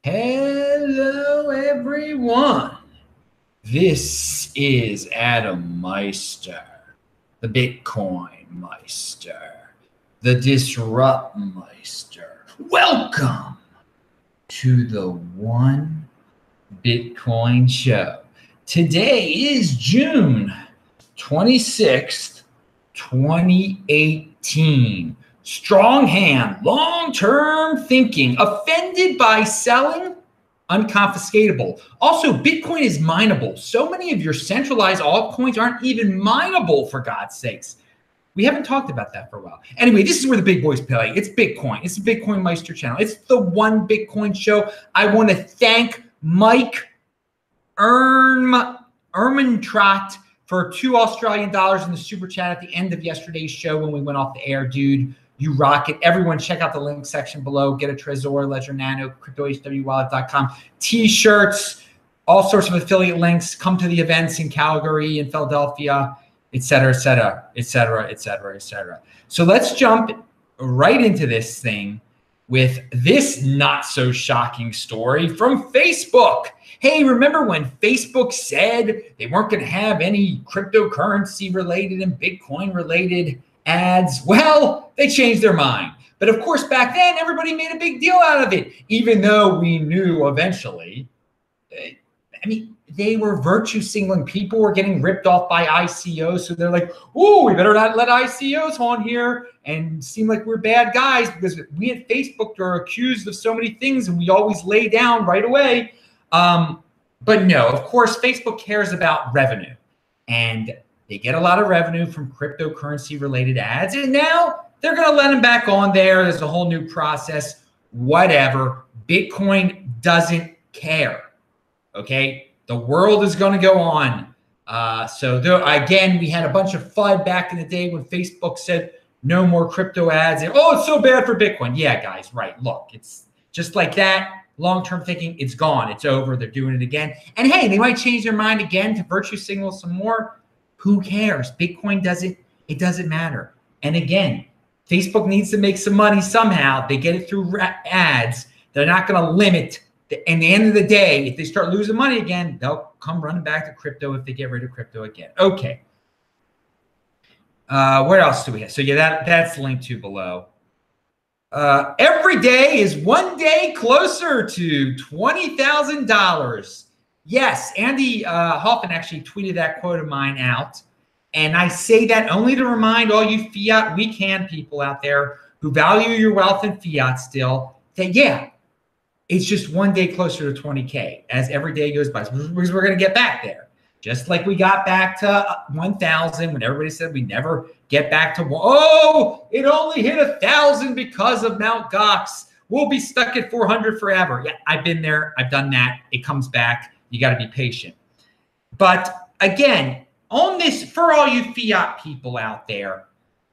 Hello, everyone. This is Adam Meister, the BitcoinMeister, the Disrupt Meister. Welcome to the One Bitcoin Show. Today is June 26th, 2018. Strong hand, long-term thinking, offended by selling, unconfiscatable. Also, Bitcoin is mineable. So many of your centralized altcoins aren't even mineable, for God's sakes. We haven't talked about that for a while. Anyway, this is where the big boys play. It's Bitcoin. It's the BitcoinMeister channel. It's the One Bitcoin Show. I want to thank Mike Ermentrot for $2 Australian in the super chat at the end of yesterday's show when we went off the air, dude. You rock it. Everyone, check out the link section below. Get a Trezor, Ledger Nano, CryptoHWWallet.com, T-shirts, all sorts of affiliate links. Come to the events in Calgary and Philadelphia, et cetera, et cetera, et cetera, et cetera, et cetera. So let's jump right into this thing with this not so shocking story from Facebook. Hey, remember when Facebook said they weren't going to have any cryptocurrency related and Bitcoin related ads? Well, they changed their mind. But of course, back then, everybody made a big deal out of it, even though we knew eventually, they were virtue signaling. People were getting ripped off by ICOs. So they're like, oh, we better not let ICOs on here and seem like we're bad guys because we at Facebook are accused of so many things and we always lay down right away. But no, of course, Facebook cares about revenue. And they get a lot of revenue from cryptocurrency related ads. And now they're going to let them back on there. There's a whole new process, whatever. Bitcoin doesn't care. Okay. The world is going to go on. Again, we had a bunch of FUD back in the day when Facebook said no more crypto ads. And, oh, it's so bad for Bitcoin. Yeah, guys, right. Look, it's just like that. Long-term thinking, it's gone. It's over. They're doing it again. And hey, they might change their mind again to virtue signal some more. Who cares? Bitcoin it doesn't matter. And again, Facebook needs to make some money somehow. They get it through ads. They're not going to limit. In the end of the day, if they start losing money again, they'll come running back to crypto if they get rid of crypto again. Okay. What else do we have? So yeah, that's linked to below. Every day is one day closer to $20,000. Yes, Andy Hoffman actually tweeted that quote of mine out. And I say that only to remind all you fiat weekend people out there who value your wealth in fiat still that, yeah, it's just one day closer to 20K as every day goes by. Because we're going to get back there. Just like we got back to 1,000 when everybody said we never get back to, oh, it only hit 1,000 because of Mt. Gox. We'll be stuck at 400 forever. Yeah, I've been there. I've done that. It comes back. You got to be patient. But again, on this, for all you fiat people out there,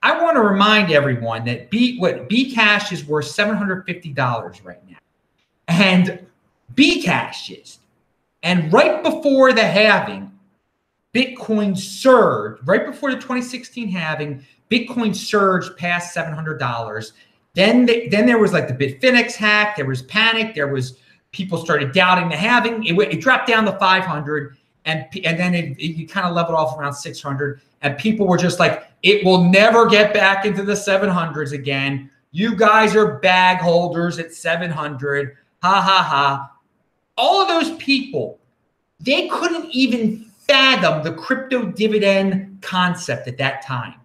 I want to remind everyone that Bcash is worth $750 right now. And Bcash is. And right before the halving, Bitcoin surged. Right before the 2016 halving, Bitcoin surged past $700. Then there was like the Bitfinex hack. There was panic. There was people started doubting the halving. It dropped down to 500, and then it kind of leveled off around 600. And people were just like, it will never get back into the 700s again. You guys are bag holders at 700. Ha, ha, ha. All of those people, they couldn't even fathom the crypto dividend concept at that time.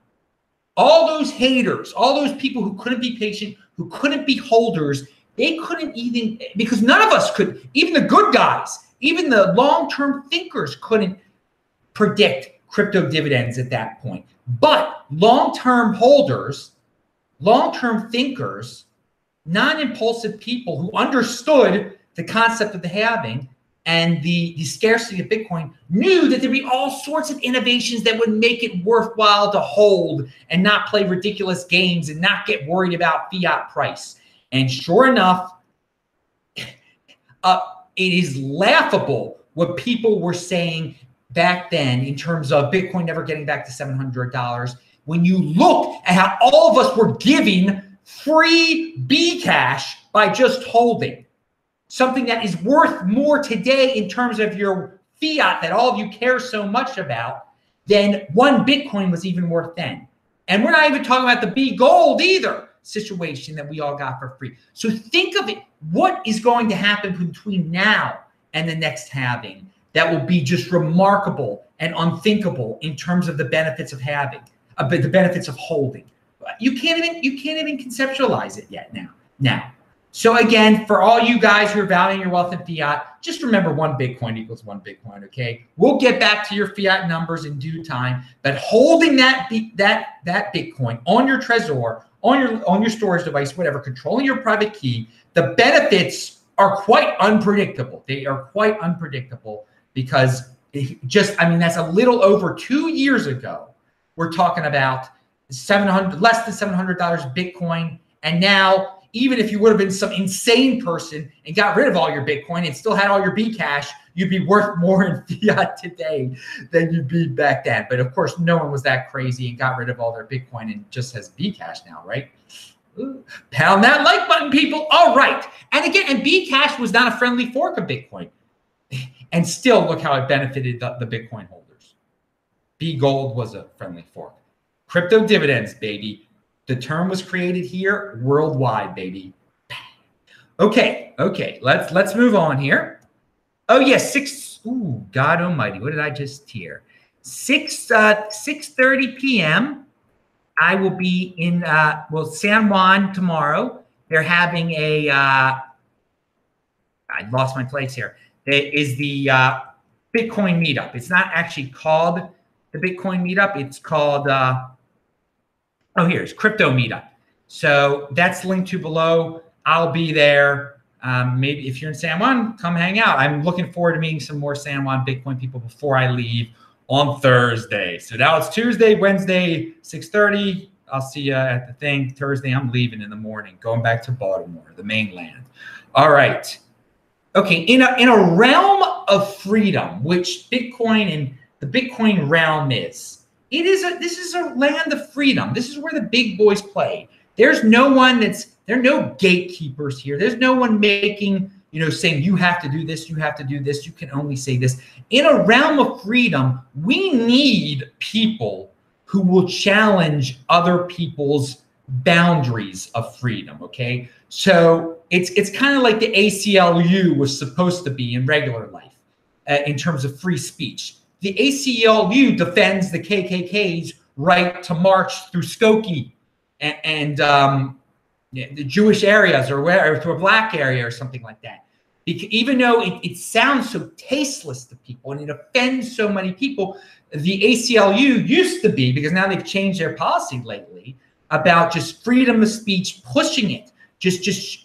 All those haters, all those people who couldn't be patient, who couldn't be holders, they couldn't even, because none of us could, even the good guys, even the long-term thinkers couldn't predict crypto dividends at that point. But long-term holders, long-term thinkers, non-impulsive people who understood the concept of the halving and the scarcity of Bitcoin knew that there'd be all sorts of innovations that would make it worthwhile to hold and not play ridiculous games and not get worried about fiat price. And sure enough, it is laughable what people were saying back then in terms of Bitcoin never getting back to $700. When you look at how all of us were giving free Bcash by just holding. something that is worth more today in terms of your fiat that all of you care so much about than one Bitcoin was even worth then. And we're not even talking about the BGold either situation that we all got for free. So think of it. What is going to happen between now and the next halving that will be just remarkable and unthinkable in terms of the benefits of halving, the benefits of holding? You can't even conceptualize it yet now. So again, for all you guys who are valuing your wealth in fiat, just remember one Bitcoin equals one Bitcoin, okay? We'll get back to your fiat numbers in due time, but holding that Bitcoin on your Trezor, on your storage device, whatever, controlling your private key, the benefits are quite unpredictable. They are quite unpredictable because that's a little over 2 years ago. We're talking about less than $700 Bitcoin, and now, even if you would have been some insane person and got rid of all your Bitcoin and still had all your Bcash, you'd be worth more in fiat today than you'd be back then. But of course, no one was that crazy and got rid of all their Bitcoin and just has Bcash now, right? Ooh, pound that like button, people. All right. And again, and Bcash was not a friendly fork of Bitcoin. And still, look how it benefited the Bitcoin holders. BGold was a friendly fork. Crypto dividends, baby. The term was created here worldwide, baby. Okay. Let's move on here. Oh yes, ooh, God Almighty, what did I just hear? 6:30 p.m. I will be in San Juan tomorrow. They're having a I lost my place here. It is the Bitcoin meetup. It's not actually called the Bitcoin meetup. It's called here's crypto meetup. So that's linked to below. I'll be there. Maybe if you're in San Juan, come hang out. I'm looking forward to meeting some more San Juan Bitcoin people before I leave on Thursday. So now it's Tuesday, Wednesday, 6:30. I'll see you at the thing. Thursday, I'm leaving in the morning, going back to Baltimore, the mainland. All right. Okay, in a realm of freedom, which Bitcoin and the Bitcoin realm is, this is a land of freedom. This is where the big boys play. There's no one there are no gatekeepers here. There's no one making, saying you have to do this, you have to do this, you can only say this. In a realm of freedom, we need people who will challenge other people's boundaries of freedom, okay? So it's kind of like the ACLU was supposed to be in regular life in terms of free speech. The ACLU defends the KKK's right to march through Skokie and the Jewish areas or to a black area or something like that. Even though it sounds so tasteless to people and it offends so many people, the ACLU used to be, because now they've changed their policy lately, about just freedom of speech, pushing it, just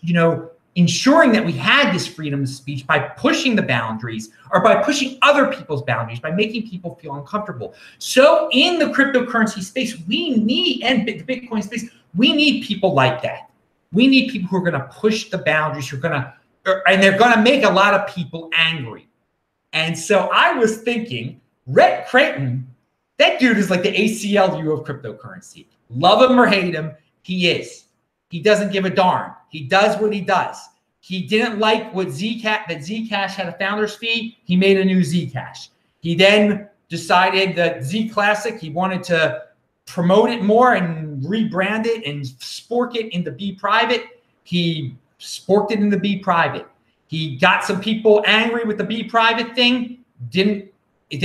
ensuring that we had this freedom of speech by pushing the boundaries or by pushing other people's boundaries, by making people feel uncomfortable. So in the cryptocurrency space, and the Bitcoin space, we need people like that. We need people who are going to push the boundaries, and they're going to make a lot of people angry. And so I was thinking, Rhett Creighton, that dude is like the ACLU of cryptocurrency. Love him or hate him, he is. He doesn't give a darn. He does what he does. He didn't like that Zcash had a founder's fee. He made a new Zcash. He then decided that Z Classic, he wanted to promote it more and rebrand it and spork it into Be Private. He sporked it into Be Private. He got some people angry with the Be Private thing. Then he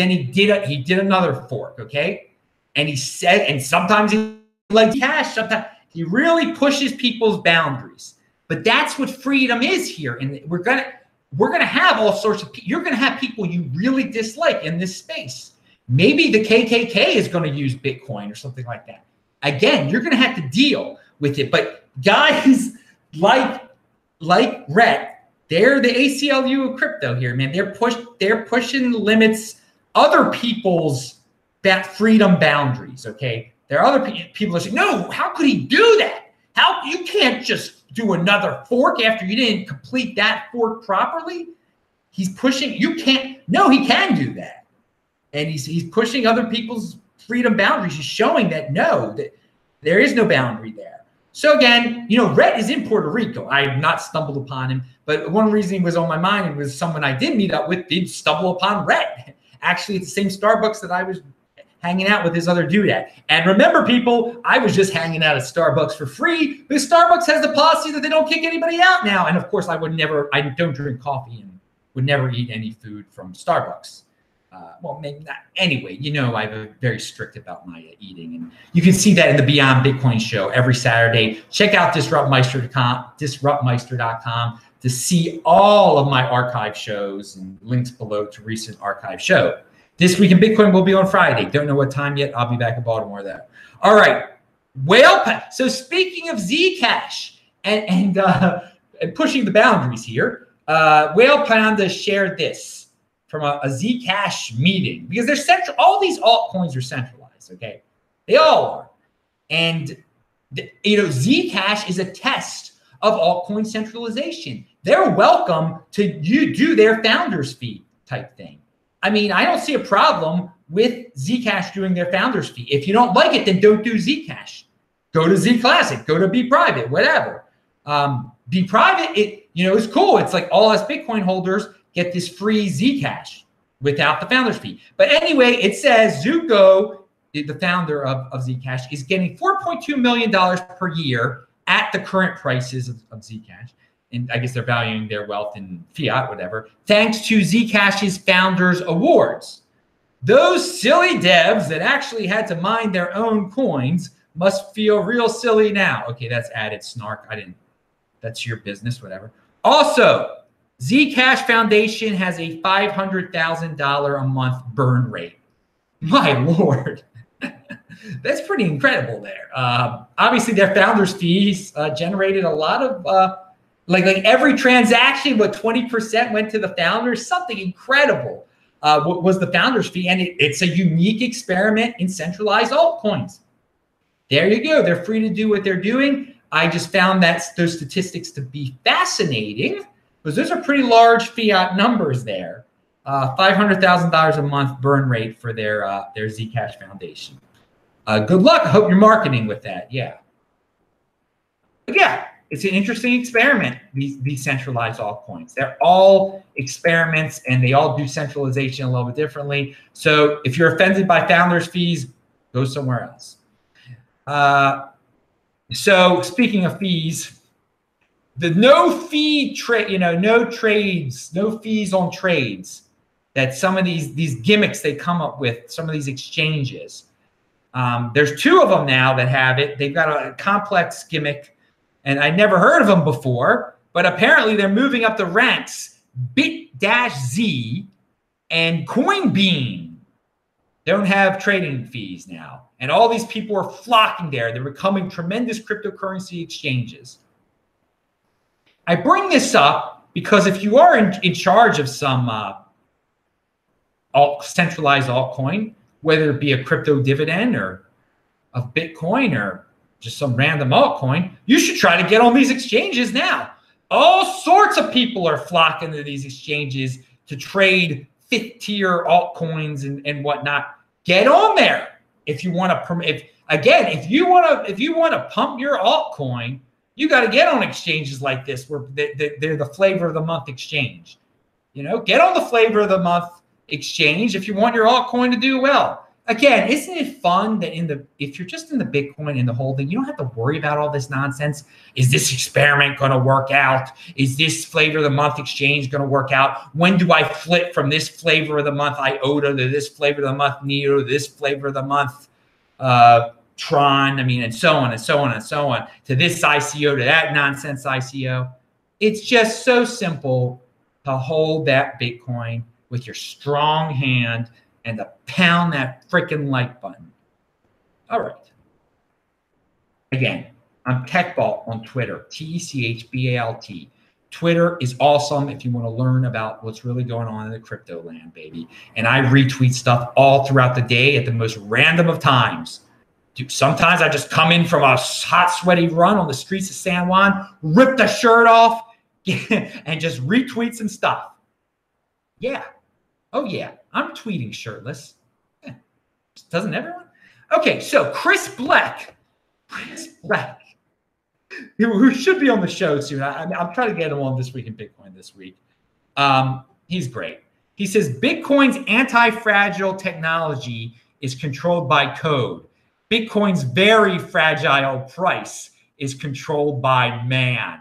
did another fork, okay? And he said, and sometimes he likes cash, sometimes he really pushes people's boundaries. But that's what freedom is here. And we're gonna have all sorts of people. You're gonna have people you really dislike in this space. Maybe the KKK is gonna use Bitcoin or something like that. Again, you're gonna have to deal with it. But guys like Rhett, they're the ACLU of crypto here, man. They're pushing the limits, other people's freedom boundaries, okay? There are other people that say, no, how could he do that? How you can't just do another fork after you didn't complete that fork properly? He's pushing, you can't, no, he can do that. And he's pushing other people's freedom boundaries. He's showing that no, that there is no boundary there. So again, you know, Rhett is in Puerto Rico. I have not stumbled upon him, but one reason he was on my mind was someone I did meet up with did stumble upon Rhett. Actually, it's the same Starbucks that I was hanging out with this other dude at. And remember, people, I was just hanging out at Starbucks for free because Starbucks has the policy that they don't kick anybody out now. And of course, I don't drink coffee and would never eat any food from Starbucks. Well, maybe not. Anyway, you know, I'm very strict about my eating. And you can see that in the Beyond Bitcoin show every Saturday. Check out disruptmeister.com to see all of my archive shows and links below to recent archive show. This Week in Bitcoin will be on Friday. Don't know what time yet. I'll be back in Baltimore there. All right. So speaking of Zcash and pushing the boundaries here, Whale Panda shared this from a Zcash meeting because they're central. All these altcoins are centralized. Okay, they all are, and you know, Zcash is a test of altcoin centralization. They're welcome to do their founders fee type thing. I mean, I don't see a problem with Zcash doing their founders fee. If you don't like it, then don't do Zcash. Go to Z Classic. Go to Be Private. Whatever. Be Private. It's cool. It's like all us Bitcoin holders get this free Zcash without the founder's fee. But anyway, it says Zuko, the founder of Zcash, is getting $4.2 million per year at the current prices of Zcash. And I guess they're valuing their wealth in fiat, whatever, thanks to Zcash's Founders Awards. Those silly devs that actually had to mine their own coins must feel real silly now. Okay, that's added snark. That's your business, whatever. Also, Zcash Foundation has a $500,000 a month burn rate. My Lord. That's pretty incredible there. Obviously, their founders fees generated a lot of, like every transaction, 20% went to the founders, something incredible was the founders fee. And it's a unique experiment in centralized altcoins. There you go. They're free to do what they're doing. I just found those statistics to be fascinating because those are pretty large fiat numbers there. $500,000 a month burn rate for their Zcash Foundation. Good luck. I hope you're marketing with that. Yeah. But yeah, it's an interesting experiment, these centralized altcoins. They're all experiments, and they all do centralization a little bit differently. So if you're offended by founders' fees, go somewhere else. So speaking of fees, the no fees on trades that some of these gimmicks they come up with, some of these exchanges. There's two of them now that have it. They've got a complex gimmick, and I'd never heard of them before, but apparently they're moving up the ranks. Bit-Z and Coinbean don't have trading fees now. And all these people are flocking there. They're becoming tremendous cryptocurrency exchanges. I bring this up because if you are in charge of some centralized altcoin, whether it be a crypto dividend or of Bitcoin or just some random altcoin, you should try to get on these exchanges now. All sorts of people are flocking to these exchanges to trade fifth tier altcoins and whatnot. Get on there. If you want to, if you want to pump your altcoin, you got to get on exchanges like this where they're the flavor of the month exchange. Get on the flavor of the month exchange if you want your altcoin to do well. Again, isn't it fun that if you're just in the Bitcoin and the holding, you don't have to worry about all this nonsense? Is this experiment going to work out? Is this flavor of the month exchange going to work out? When do I flip from this flavor of the month IOTA to this flavor of the month NEO to this flavor of the month Tron? And so on and so on and so on, to this ICO to that nonsense ICO. It's just so simple to hold that Bitcoin with your strong hand and to pound that freaking like button. All right. Again, I'm TechBalt on Twitter, TechBalt. Twitter is awesome if you want to learn about what's really going on in the crypto land, baby. And I retweet stuff all throughout the day at the most random of times. Dude, sometimes I just come in from a hot, sweaty run on the streets of San Juan, rip the shirt off, and just retweet some stuff. Yeah. Oh, yeah. I'm tweeting shirtless. Yeah. Doesn't everyone? Okay, so Chris Black who should be on the show soon. I'm trying to get him on This Week in Bitcoin this week. He's great. He says Bitcoin's anti-fragile technology is controlled by code. Bitcoin's very fragile price is controlled by man.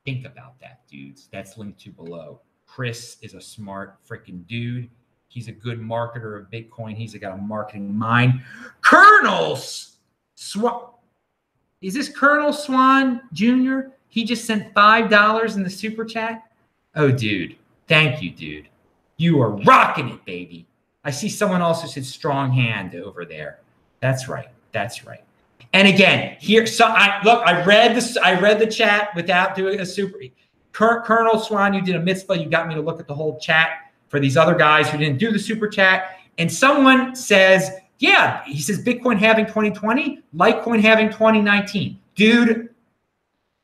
Think about that, dudes. That's linked to below. Chris is a smart freaking dude. He's a good marketer of Bitcoin. He's got a marketing mind. Colonel Swan. Is this Colonel Swan Jr.? He just sent $5 in the super chat. Oh, dude. Thank you, dude. You are rocking it, baby. I see someone else who said strong hand over there. That's right. That's right. And again, here, so I read this. I read the chat without doing a super. Colonel Swan, you did a mitzvah. You got me to look at the whole chat for these other guys who didn't do the super chat. And someone says, yeah, he says Bitcoin halving 2020, Litecoin halving 2019. Dude,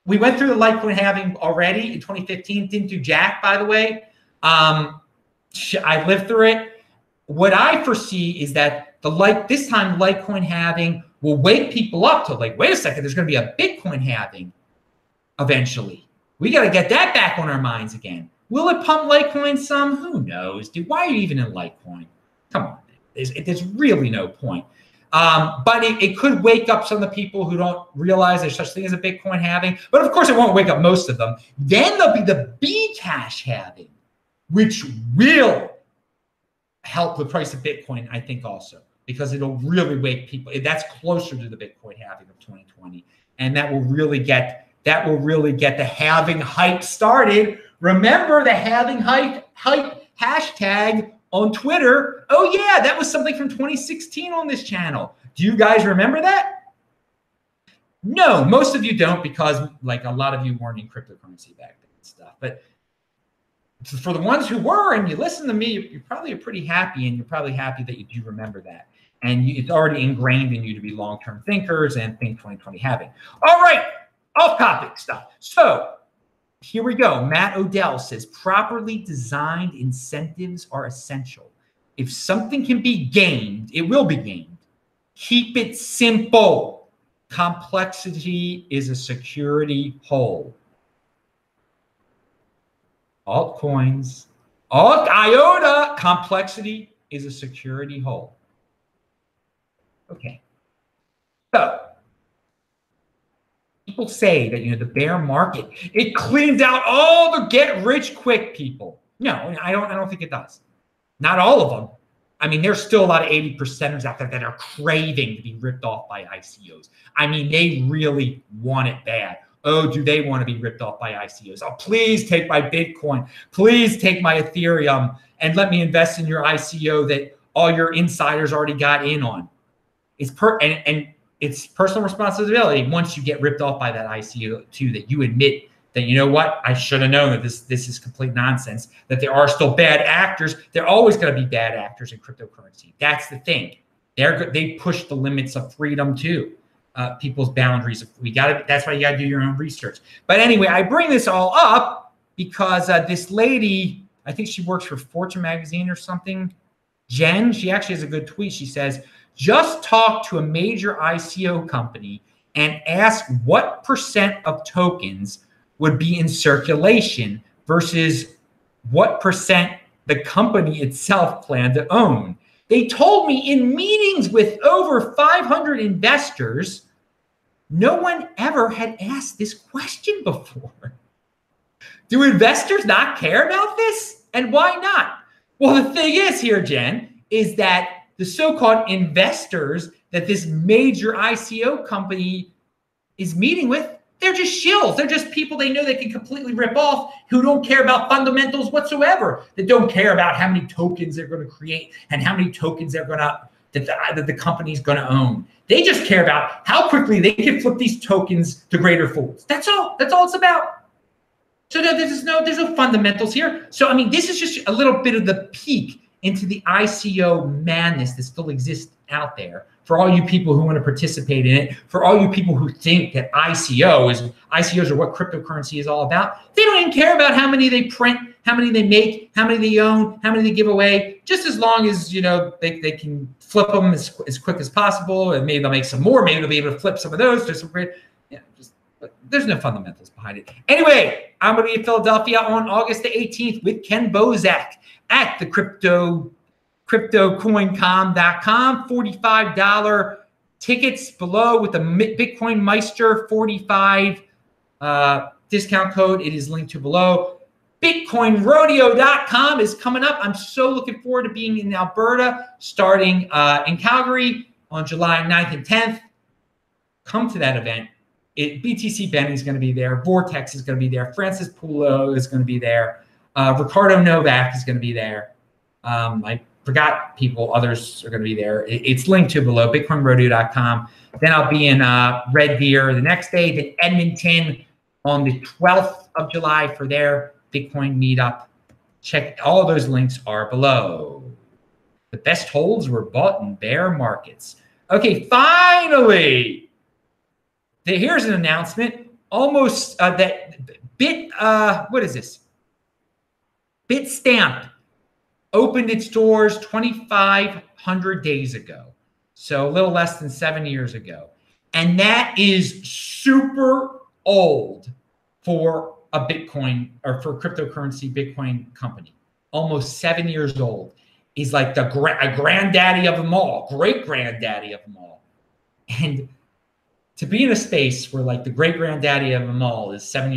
we went through the Litecoin halving already in 2015. Didn't do jack, by the way. I lived through it. What I foresee is that this time Litecoin halving will wake people up to like, wait a second, there's going to be a Bitcoin halving eventually. We got to get that back on our minds again. Will it pump Litecoin some? Who knows, dude? Why are you even in Litecoin? Come on. There's really no point. But it could wake up some of the people who don't realize there's such thing as a Bitcoin halving. But of course, it won't wake up most of them. Then there'll be the Bcash halving, which will help the price of Bitcoin, I think, also, because it'll really wake people. That's closer to the Bitcoin halving of 2020, and that will really get the halving hype started. Remember the halving hype hashtag on Twitter? Oh yeah, that was something from 2016 on this channel. Do you guys remember that? No, most of you don't, because like a lot of you weren't in cryptocurrency back then and stuff. But for the ones who were and you listen to me, you're probably pretty happy, and you're probably happy that you do remember that. And it's already ingrained in you to be long-term thinkers and think 2020 halving. All right, off-topic stuff. So here we go. Matt Odell says, properly designed incentives are essential. If something can be gained, it will be gained. Keep it simple. Complexity is a security hole. Altcoins, alt IOTA, complexity is a security hole. Okay. So people say that, the bear market, it cleans out all the get rich quick people. No, I don't think it does. Not all of them. I mean, there's still a lot of 80%ers out there that are craving to be ripped off by ICOs. I mean, they really want it bad. Oh, do they want to be ripped off by ICOs? Oh, please take my Bitcoin. Please take my Ethereum and let me invest in your ICO that all your insiders already got in on. And it's personal responsibility once you get ripped off by that ICO too, that you admit that, you know what, I should have known that this is complete nonsense, that there are still bad actors. There are always going to be bad actors in cryptocurrency. That's the thing. They push the limits of freedom too. People's boundaries. That's why you gotta do your own research. But anyway, I bring this all up because this lady, I think she works for Fortune magazine or something, Jen, she actually has a good tweet. She says, just talk to a major ICO company and ask what percent of tokens would be in circulation versus what percent the company itself planned to own. They told me in meetings with over 500 investors, no one ever had asked this question before. Do investors not care about this? And why not? Well, the thing is here, Jen, is that the so-called investors that this major ICO company is meeting with, they're just shills. They're just people they know they can completely rip off, who don't care about fundamentals whatsoever. They don't care about how many tokens they're going to create and how many tokens they're going to that the company's going to own. They just care about how quickly they can flip these tokens to greater fools. That's all. That's all it's about. So there's no fundamentals here. So I mean, this is just a little bit of the peek into the ICO madness that still exists out there. For all you people who want to participate in it, for all you people who think that ICOs are what cryptocurrency is all about, they don't even care about how many they print, how many they make, how many they own, how many they give away. just as long as, you know, they can flip them as quick as possible, and maybe they'll make some more. Maybe they'll be able to flip some of those. Just some great, yeah, but there's no fundamentals behind it. Anyway, I'm going to be in Philadelphia on August the 18th with Ken Bozak at the cryptocoincom.com. $45 tickets below with the BitcoinMeister 45 discount code. It is linked to below. BitcoinRodeo.com is coming up. I'm so looking forward to being in Alberta, starting in Calgary on July 9th and 10th. Come to that event. BTC Benny is going to be there. Vortex is going to be there. Francis Pulo is going to be there. Ricardo Novak is going to be there. I forgot people. Others are going to be there. It's linked to below, BitcoinRodeo.com. Then I'll be in Red Deer the next day. Then Edmonton on the 12th of July for their Bitcoin meetup. Check, all of those links are below. The best holds were bought in bear markets. Okay, finally, here's an announcement. Almost that what is this? Bitstamp opened its doors 2,500 days ago. So a little less than 7 years ago. And that is super old for a Bitcoin or for cryptocurrency Bitcoin company. Almost 7 years old. Is like the granddaddy of them all, great granddaddy of them all. And to be in a space where like the great granddaddy of them all is not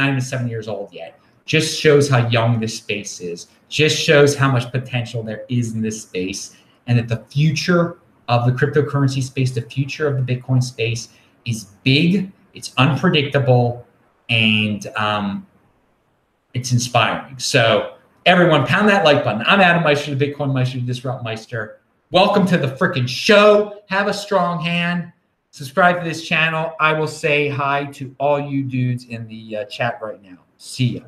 even 7 years old yet, just shows how young this space is. Just shows how much potential there is in this space, and that the future of the cryptocurrency space, the future of the Bitcoin space is big, it's unpredictable, and it's inspiring. So everyone, pound that like button. I'm Adam Meister, the Bitcoin Meister, the Disrupt Meister. Welcome to the freaking show. Have a strong hand. Subscribe to this channel. I will say hi to all you dudes in the chat right now. See ya.